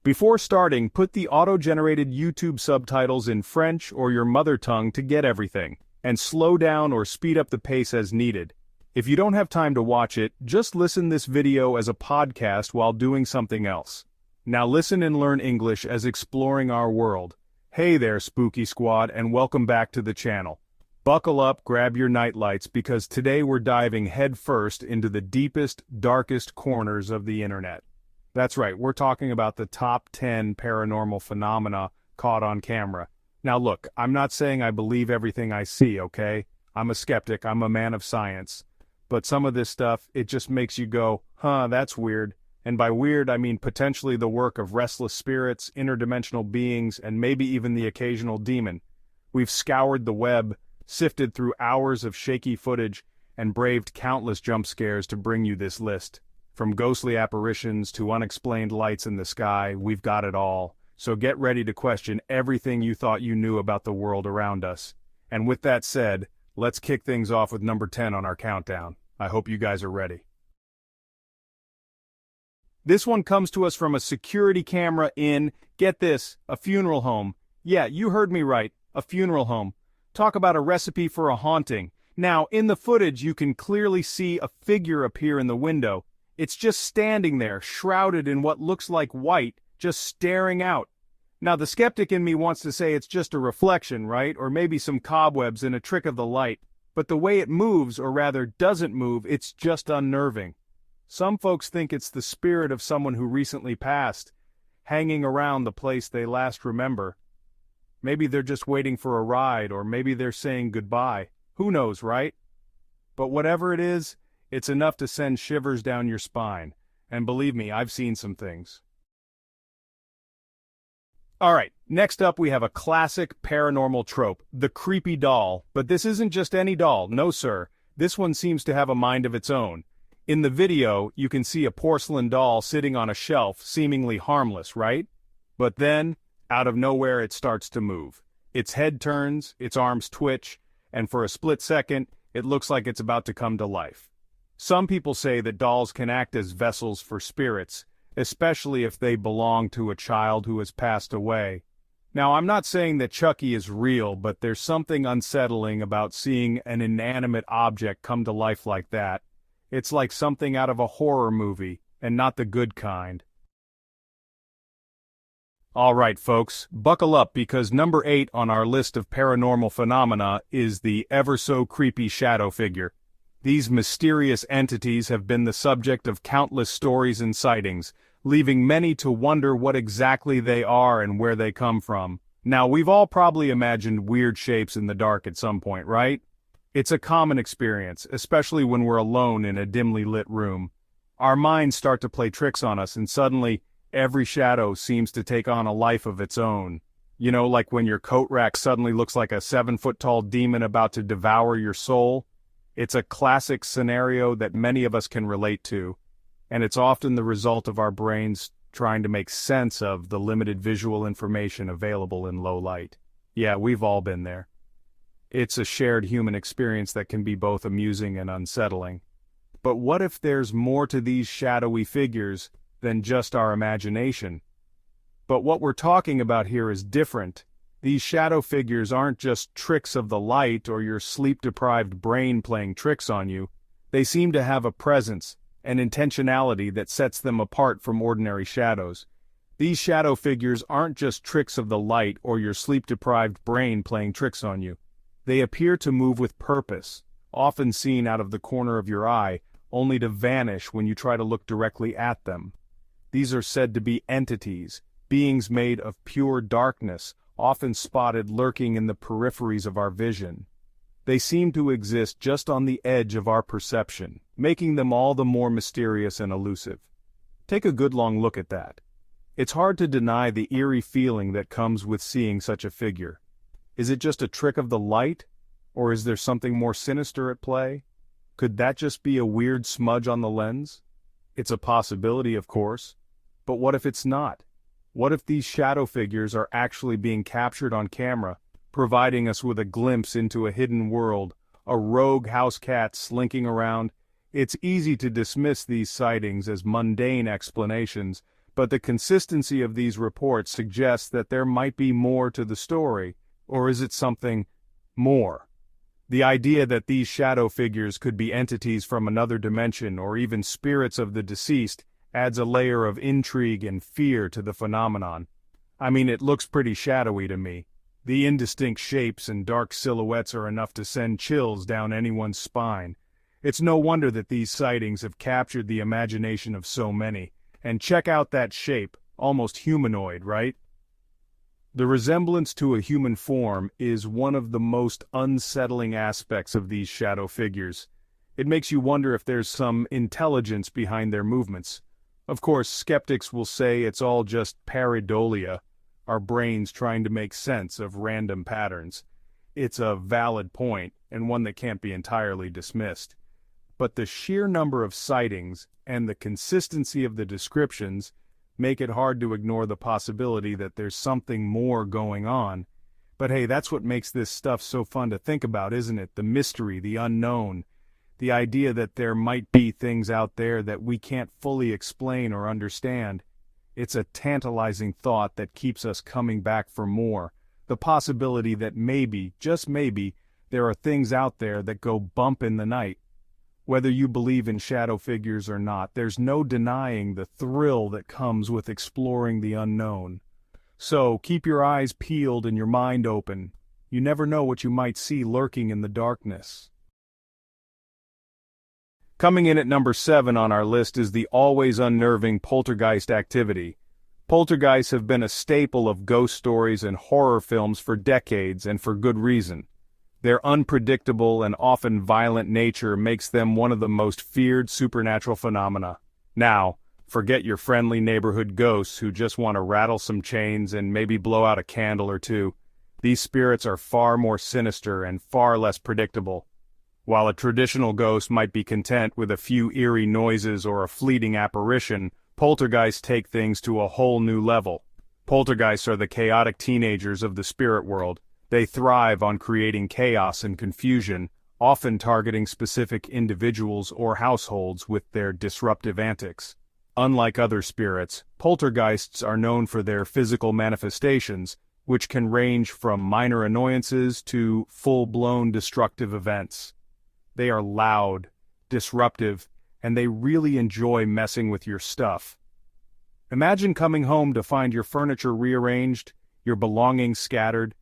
Before starting, put the auto-generated YouTube subtitles in French or your mother tongue to get everything, and slow down or speed up the pace as needed. If you don't have time to watch it, just listen this video as a podcast while doing something else. Now listen and learn English as exploring our world. Hey there, Spooky Squad, and welcome back to the channel. Buckle up, grab your nightlights, because today we're diving headfirst into the deepest, darkest corners of the internet. That's right, we're talking about the top 10 paranormal phenomena caught on camera. Now look, I'm not saying I believe everything I see, okay? I'm a skeptic, I'm a man of science. But some of this stuff, it just makes you go, huh, that's weird. And by weird, I mean potentially the work of restless spirits, interdimensional beings, and maybe even the occasional demon. We've scoured the web, sifted through hours of shaky footage, and braved countless jump scares to bring you this list. From ghostly apparitions to unexplained lights in the sky, we've got it all. So get ready to question everything you thought you knew about the world around us. And with that said, let's kick things off with number 10 on our countdown. I hope you guys are ready. This one comes to us from a security camera in, get this, a funeral home. Yeah, you heard me right, a funeral home. Talk about a recipe for a haunting. Now, in the footage, you can clearly see a figure appear in the window. It's just standing there, shrouded in what looks like white, just staring out. Now, the skeptic in me wants to say it's just a reflection, right? Or maybe some cobwebs and a trick of the light. But the way it moves, or rather doesn't move, it's just unnerving. Some folks think it's the spirit of someone who recently passed, hanging around the place they last remember. Maybe they're just waiting for a ride, or maybe they're saying goodbye. Who knows, right? But whatever it is, it's enough to send shivers down your spine. And believe me, I've seen some things. Alright, next up we have a classic paranormal trope, the creepy doll. But this isn't just any doll, no sir. This one seems to have a mind of its own. In the video, you can see a porcelain doll sitting on a shelf, seemingly harmless, right? But then, out of nowhere it starts to move. Its head turns, its arms twitch, and for a split second, it looks like it's about to come to life. Some people say that dolls can act as vessels for spirits, especially if they belong to a child who has passed away. Now, I'm not saying that Chucky is real, but there's something unsettling about seeing an inanimate object come to life like that. It's like something out of a horror movie, and not the good kind. Alright folks, buckle up because number 8 on our list of paranormal phenomena is the ever-so-creepy shadow figure. These mysterious entities have been the subject of countless stories and sightings, leaving many to wonder what exactly they are and where they come from. Now, we've all probably imagined weird shapes in the dark at some point, right? It's a common experience, especially when we're alone in a dimly lit room. Our minds start to play tricks on us, and suddenly, every shadow seems to take on a life of its own. You know, like when your coat rack suddenly looks like a 7-foot-tall demon about to devour your soul? It's a classic scenario that many of us can relate to, and it's often the result of our brains trying to make sense of the limited visual information available in low light. Yeah, we've all been there. It's a shared human experience that can be both amusing and unsettling. But what if there's more to these shadowy figures than just our imagination? But what we're talking about here is different. These shadow figures aren't just tricks of the light or your sleep-deprived brain playing tricks on you. They seem to have a presence, an intentionality that sets them apart from ordinary shadows. These shadow figures aren't just tricks of the light or your sleep-deprived brain playing tricks on you. They appear to move with purpose, often seen out of the corner of your eye, only to vanish when you try to look directly at them. These are said to be entities, beings made of pure darkness, often spotted lurking in the peripheries of our vision. They seem to exist just on the edge of our perception, making them all the more mysterious and elusive. Take a good long look at that. It's hard to deny the eerie feeling that comes with seeing such a figure. Is it just a trick of the light? Or is there something more sinister at play? Could that just be a weird smudge on the lens? It's a possibility, of course. But what if it's not? What if these shadow figures are actually being captured on camera, providing us with a glimpse into a hidden world, a rogue house cat slinking around? It's easy to dismiss these sightings as mundane explanations, but the consistency of these reports suggests that there might be more to the story, or is it something more? The idea that these shadow figures could be entities from another dimension or even spirits of the deceased adds a layer of intrigue and fear to the phenomenon. I mean, it looks pretty shadowy to me. The indistinct shapes and dark silhouettes are enough to send chills down anyone's spine. It's no wonder that these sightings have captured the imagination of so many. And check out that shape, almost humanoid, right? The resemblance to a human form is one of the most unsettling aspects of these shadow figures. It makes you wonder if there's some intelligence behind their movements. Of course, skeptics will say it's all just pareidolia, our brains trying to make sense of random patterns. It's a valid point, and one that can't be entirely dismissed. But the sheer number of sightings and the consistency of the descriptions make it hard to ignore the possibility that there's something more going on. But hey, that's what makes this stuff so fun to think about, isn't it? The mystery, the unknown, the idea that there might be things out there that we can't fully explain or understand. It's a tantalizing thought that keeps us coming back for more. The possibility that maybe, just maybe, there are things out there that go bump in the night. Whether you believe in shadow figures or not, there's no denying the thrill that comes with exploring the unknown. So, keep your eyes peeled and your mind open. You never know what you might see lurking in the darkness. Coming in at number 7 on our list is the always unnerving poltergeist activity. Poltergeists have been a staple of ghost stories and horror films for decades, and for good reason. Their unpredictable and often violent nature makes them one of the most feared supernatural phenomena. Now, forget your friendly neighborhood ghosts who just want to rattle some chains and maybe blow out a candle or two. These spirits are far more sinister and far less predictable. While a traditional ghost might be content with a few eerie noises or a fleeting apparition, poltergeists take things to a whole new level. Poltergeists are the chaotic teenagers of the spirit world. They thrive on creating chaos and confusion, often targeting specific individuals or households with their disruptive antics. Unlike other spirits, poltergeists are known for their physical manifestations, which can range from minor annoyances to full-blown destructive events. They are loud, disruptive, and they really enjoy messing with your stuff. Imagine coming home to find your furniture rearranged, your belongings scattered,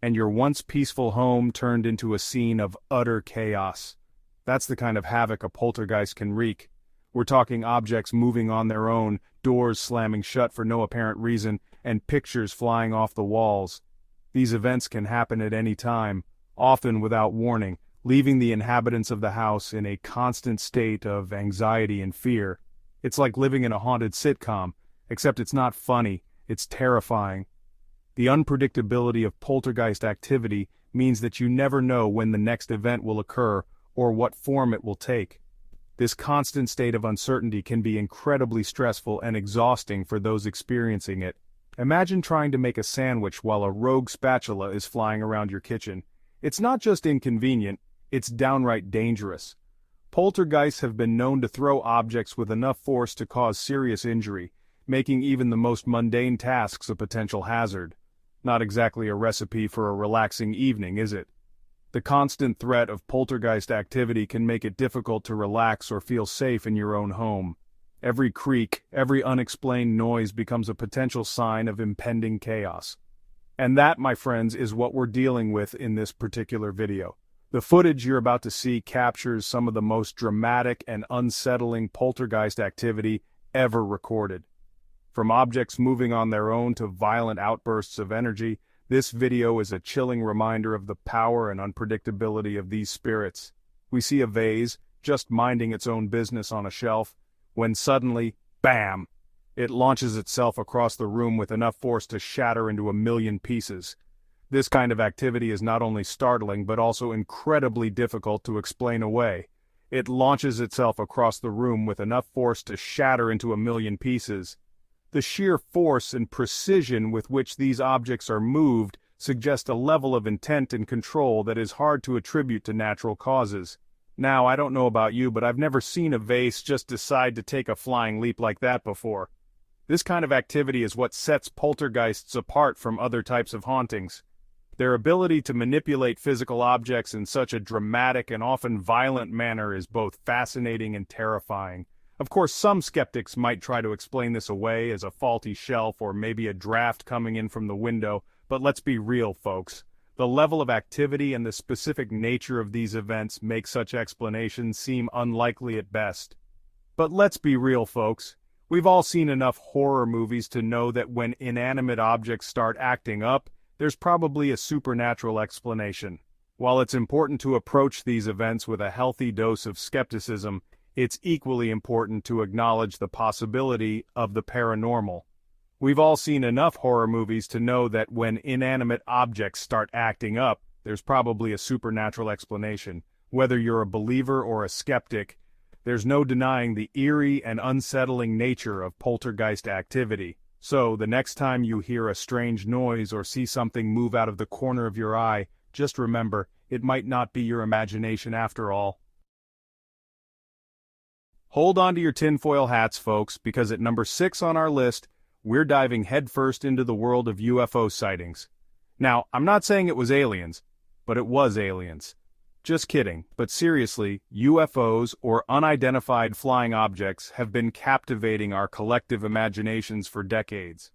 and your once peaceful home turned into a scene of utter chaos. That's the kind of havoc a poltergeist can wreak. We're talking objects moving on their own, doors slamming shut for no apparent reason, and pictures flying off the walls. These events can happen at any time, often without warning, leaving the inhabitants of the house in a constant state of anxiety and fear. It's like living in a haunted sitcom, except it's not funny, it's terrifying. The unpredictability of poltergeist activity means that you never know when the next event will occur or what form it will take. This constant state of uncertainty can be incredibly stressful and exhausting for those experiencing it. Imagine trying to make a sandwich while a rogue spatula is flying around your kitchen. It's not just inconvenient, it's downright dangerous. Poltergeists have been known to throw objects with enough force to cause serious injury, making even the most mundane tasks a potential hazard. Not exactly a recipe for a relaxing evening, is it? The constant threat of poltergeist activity can make it difficult to relax or feel safe in your own home. Every creak, every unexplained noise becomes a potential sign of impending chaos. And that, my friends, is what we're dealing with in this particular video. The footage you're about to see captures some of the most dramatic and unsettling poltergeist activity ever recorded. From objects moving on their own to violent outbursts of energy, this video is a chilling reminder of the power and unpredictability of these spirits. We see a vase, just minding its own business on a shelf, when suddenly, bam! It launches itself across the room with enough force to shatter into a million pieces. This kind of activity is not only startling but also incredibly difficult to explain away. It launches itself across the room with enough force to shatter into a million pieces. The sheer force and precision with which these objects are moved suggest a level of intent and control that is hard to attribute to natural causes. Now, I don't know about you, but I've never seen a vase just decide to take a flying leap like that before. This kind of activity is what sets poltergeists apart from other types of hauntings. Their ability to manipulate physical objects in such a dramatic and often violent manner is both fascinating and terrifying. Of course, some skeptics might try to explain this away as a faulty shelf or maybe a draft coming in from the window, but let's be real, folks. The level of activity and the specific nature of these events make such explanations seem unlikely at best. But let's be real, folks. We've all seen enough horror movies to know that when inanimate objects start acting up, there's probably a supernatural explanation. While it's important to approach these events with a healthy dose of skepticism, it's equally important to acknowledge the possibility of the paranormal. We've all seen enough horror movies to know that when inanimate objects start acting up, there's probably a supernatural explanation. Whether you're a believer or a skeptic, there's no denying the eerie and unsettling nature of poltergeist activity. So, the next time you hear a strange noise or see something move out of the corner of your eye, just remember, it might not be your imagination after all. Hold on to your tinfoil hats, folks, because at number 6 on our list, we're diving headfirst into the world of UFO sightings. Now, I'm not saying it was aliens, but it was aliens. Just kidding, but seriously, UFOs, or unidentified flying objects, have been captivating our collective imaginations for decades.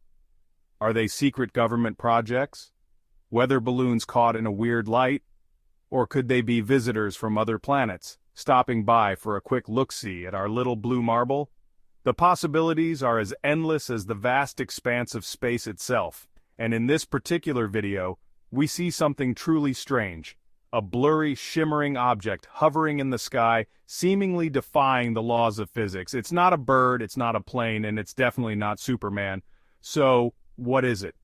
Are they secret government projects? Weather balloons caught in a weird light? Or could they be visitors from other planets, stopping by for a quick look-see at our little blue marble? The possibilities are as endless as the vast expanse of space itself, and in this particular video, we see something truly strange. A blurry, shimmering object hovering in the sky, seemingly defying the laws of physics. It's not a bird, it's not a plane, and it's definitely not Superman. So, what is it?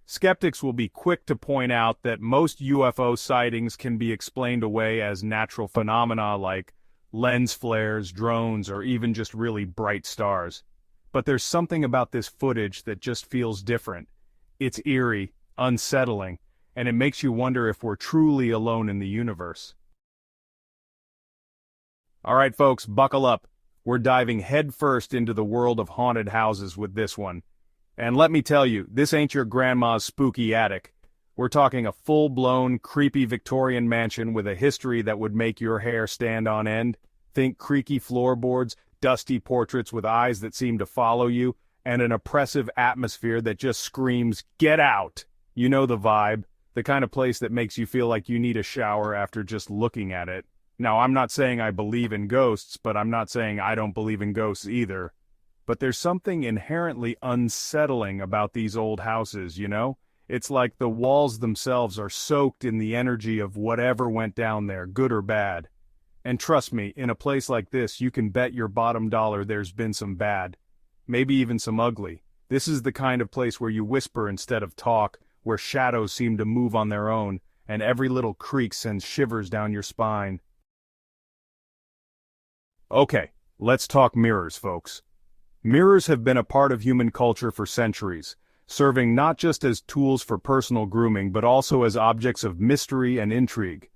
Skeptics will be quick to point out that most UFO sightings can be explained away as natural phenomena like lens flares, drones, or even just really bright stars. But there's something about this footage that just feels different. It's eerie, unsettling, and it makes you wonder if we're truly alone in the universe. Alright folks, buckle up. We're diving headfirst into the world of haunted houses with this one. And let me tell you, this ain't your grandma's spooky attic. We're talking a full-blown, creepy Victorian mansion with a history that would make your hair stand on end. Think creaky floorboards, dusty portraits with eyes that seem to follow you, and an oppressive atmosphere that just screams, "Get out!" You know the vibe. The kind of place that makes you feel like you need a shower after just looking at it. Now, I'm not saying I believe in ghosts, but I'm not saying I don't believe in ghosts either. But there's something inherently unsettling about these old houses, you know? It's like the walls themselves are soaked in the energy of whatever went down there, good or bad. And trust me, in a place like this, you can bet your bottom dollar there's been some bad. Maybe even some ugly. This is the kind of place where you whisper instead of talk, where shadows seem to move on their own, and every little creak sends shivers down your spine. Okay, let's talk mirrors, folks. Mirrors have been a part of human culture for centuries, serving not just as tools for personal grooming but also as objects of mystery and intrigue.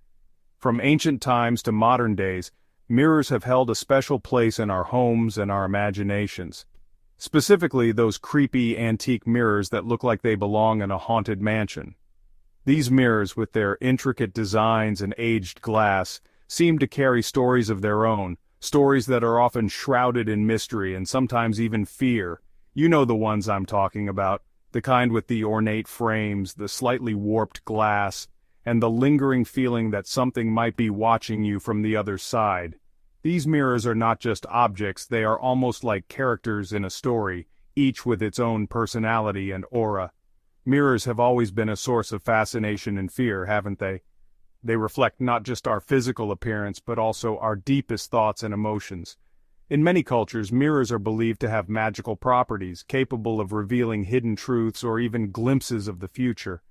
From ancient times to modern days, mirrors have held a special place in our homes and our imaginations. Specifically, those creepy, antique mirrors that look like they belong in a haunted mansion. These mirrors, with their intricate designs and aged glass, seem to carry stories of their own, stories that are often shrouded in mystery and sometimes even fear. You know the ones I'm talking about, the kind with the ornate frames, the slightly warped glass, and the lingering feeling that something might be watching you from the other side. These mirrors are not just objects, they are almost like characters in a story, each with its own personality and aura. Mirrors have always been a source of fascination and fear, haven't they? They reflect not just our physical appearance, but also our deepest thoughts and emotions. In many cultures, mirrors are believed to have magical properties, capable of revealing hidden truths or even glimpses of the future.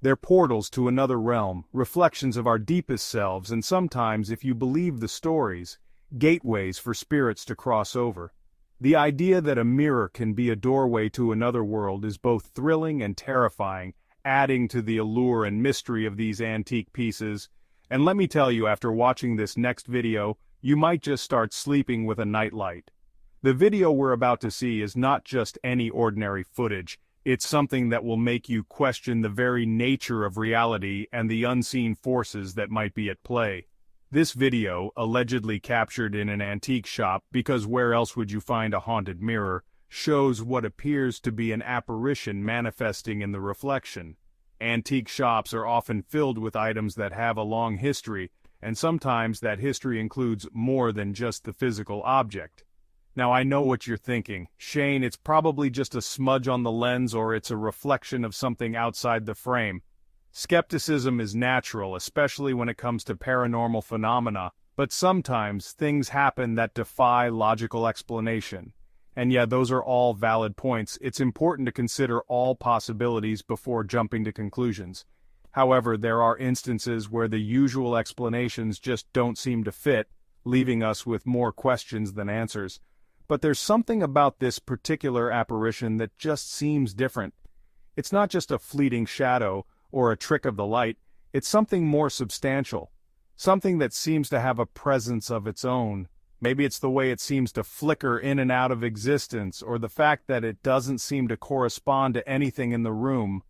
They're portals to another realm, reflections of our deepest selves, and sometimes, if you believe the stories, gateways for spirits to cross over. The idea that a mirror can be a doorway to another world is both thrilling and terrifying, adding to the allure and mystery of these antique pieces. And let me tell you, after watching this next video, you might just start sleeping with a nightlight. The video we're about to see is not just any ordinary footage. It's something that will make you question the very nature of reality and the unseen forces that might be at play. This video, allegedly captured in an antique shop, because where else would you find a haunted mirror, shows what appears to be an apparition manifesting in the reflection. Antique shops are often filled with items that have a long history, and sometimes that history includes more than just the physical object. Now I know what you're thinking. Shane, it's probably just a smudge on the lens or it's a reflection of something outside the frame. Skepticism is natural, especially when it comes to paranormal phenomena, but sometimes things happen that defy logical explanation. And yeah, those are all valid points. It's important to consider all possibilities before jumping to conclusions. However, there are instances where the usual explanations just don't seem to fit, leaving us with more questions than answers. But there's something about this particular apparition that just seems different. It's not just a fleeting shadow or a trick of the light, it's something more substantial. Something that seems to have a presence of its own. Maybe it's the way it seems to flicker in and out of existence, or the fact that it doesn't seem to correspond to anything in the room.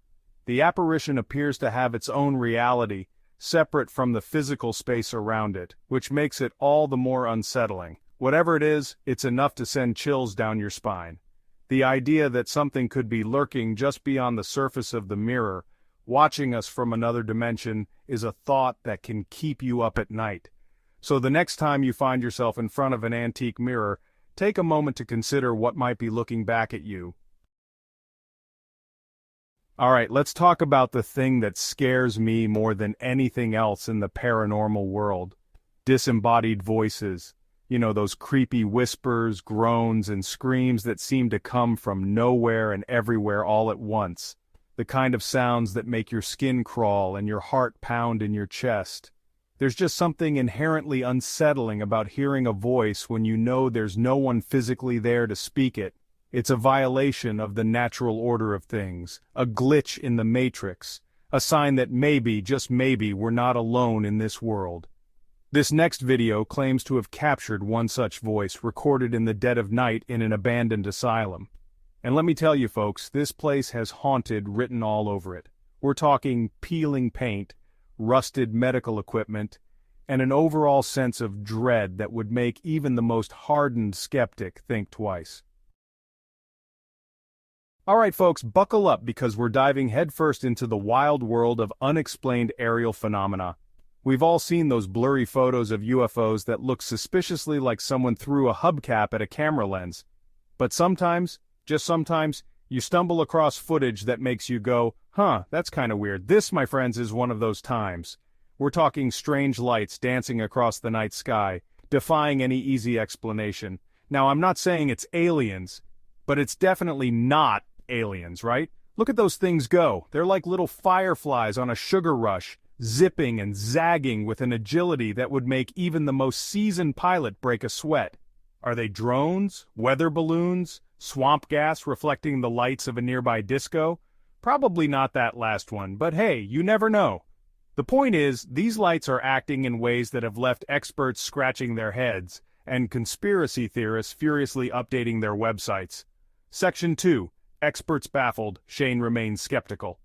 The apparition appears to have its own reality, separate from the physical space around it, which makes it all the more unsettling. Whatever it is, it's enough to send chills down your spine. The idea that something could be lurking just beyond the surface of the mirror, watching us from another dimension, is a thought that can keep you up at night. So the next time you find yourself in front of an antique mirror, take a moment to consider what might be looking back at you. Alright, let's talk about the thing that scares me more than anything else in the paranormal world. Disembodied voices. You know, those creepy whispers, groans, and screams that seem to come from nowhere and everywhere all at once. The kind of sounds that make your skin crawl and your heart pound in your chest. There's just something inherently unsettling about hearing a voice when you know there's no one physically there to speak it. It's a violation of the natural order of things, a glitch in the matrix, a sign that maybe, just maybe, we're not alone in this world. This next video claims to have captured one such voice recorded in the dead of night in an abandoned asylum. And let me tell you folks, this place has haunted written all over it. We're talking peeling paint, rusted medical equipment, and an overall sense of dread that would make even the most hardened skeptic think twice. Alright folks, buckle up because we're diving headfirst into the wild world of unexplained aerial phenomena. We've all seen those blurry photos of UFOs that look suspiciously like someone threw a hubcap at a camera lens. But sometimes, just sometimes, you stumble across footage that makes you go, huh, that's kind of weird. This, my friends, is one of those times. We're talking strange lights dancing across the night sky, defying any easy explanation. Now, I'm not saying it's aliens, but it's definitely not aliens, right? Look at those things go. They're like little fireflies on a sugar rush, zipping and zagging with an agility that would make even the most seasoned pilot break a sweat. Are they drones, weather balloons, swamp gas reflecting the lights of a nearby disco? Probably not that last one, but hey, you never know. The point is, these lights are acting in ways that have left experts scratching their heads, and conspiracy theorists furiously updating their websites. Section 2. Experts baffled, Shane remains skeptical.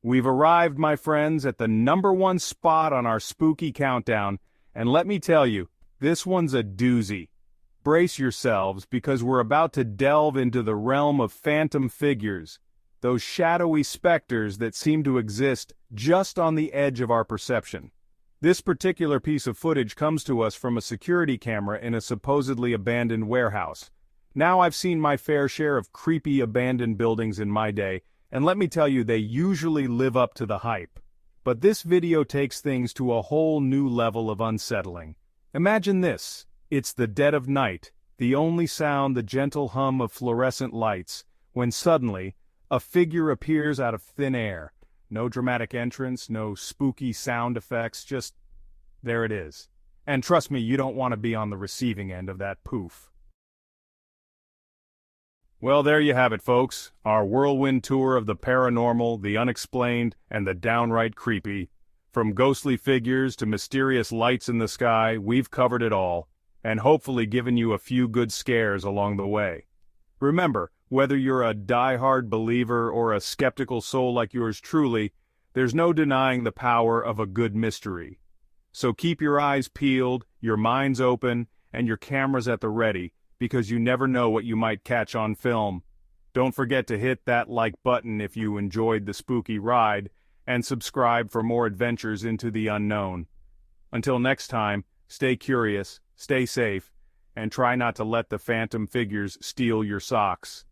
We've arrived, my friends, at the #1 spot on our spooky countdown, and let me tell you, this one's a doozy. Brace yourselves, because we're about to delve into the realm of phantom figures, those shadowy specters that seem to exist just on the edge of our perception. This particular piece of footage comes to us from a security camera in a supposedly abandoned warehouse. Now I've seen my fair share of creepy abandoned buildings in my day, and let me tell you, they usually live up to the hype. But this video takes things to a whole new level of unsettling. Imagine this. It's the dead of night, the only sound the gentle hum of fluorescent lights, when suddenly, a figure appears out of thin air. No dramatic entrance, no spooky sound effects, just there it is. And trust me, you don't want to be on the receiving end of that poof. Well, there you have it, folks. Our whirlwind tour of the paranormal, the unexplained, and the downright creepy. From ghostly figures to mysterious lights in the sky, we've covered it all. and hopefully given you a few good scares along the way. Remember, whether you're a die-hard believer or a skeptical soul like yours truly, there's no denying the power of a good mystery. So keep your eyes peeled, your minds open, and your cameras at the ready, because you never know what you might catch on film. Don't forget to hit that like button if you enjoyed the spooky ride, and subscribe for more adventures into the unknown. Until next time, stay curious, stay safe, and try not to let the phantom figures steal your socks.